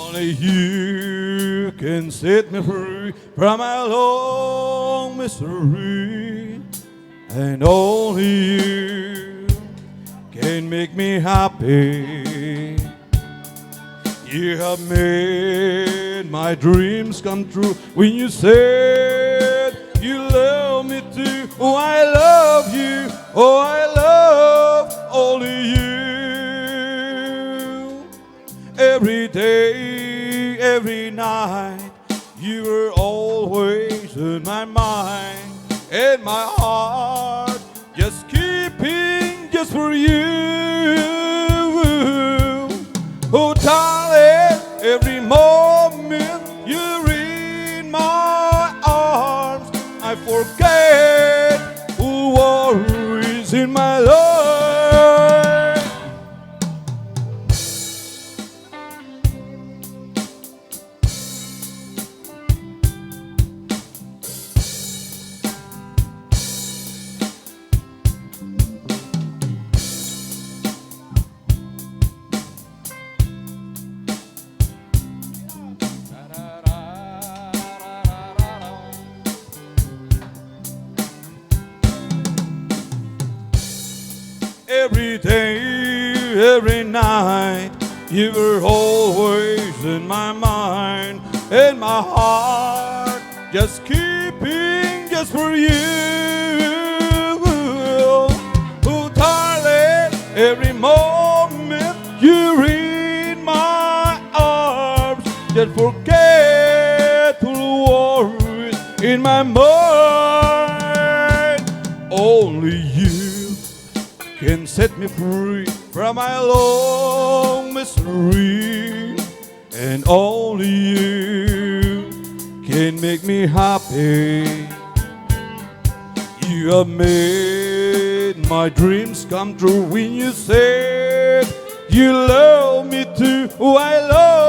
Only you can set me free from my long misery, and only you can make me happy. You have made my dreams come true when you said you love me too. Oh, I love you. Oh, I love only you. Every day, every night, you were always in my mind and my heart, just keeping just for you. Oh, darling, every moment you're in my arms, I forget who worries in my life. Every day, every night, you were always in my mind and my heart, just keeping just for you. Oh, darling, every moment you're in my arms, just forget the worries in my mind. Only you can set me free from my long misery, and only you can make me happy. You have made my dreams come true when you said you love me too. Oh, I love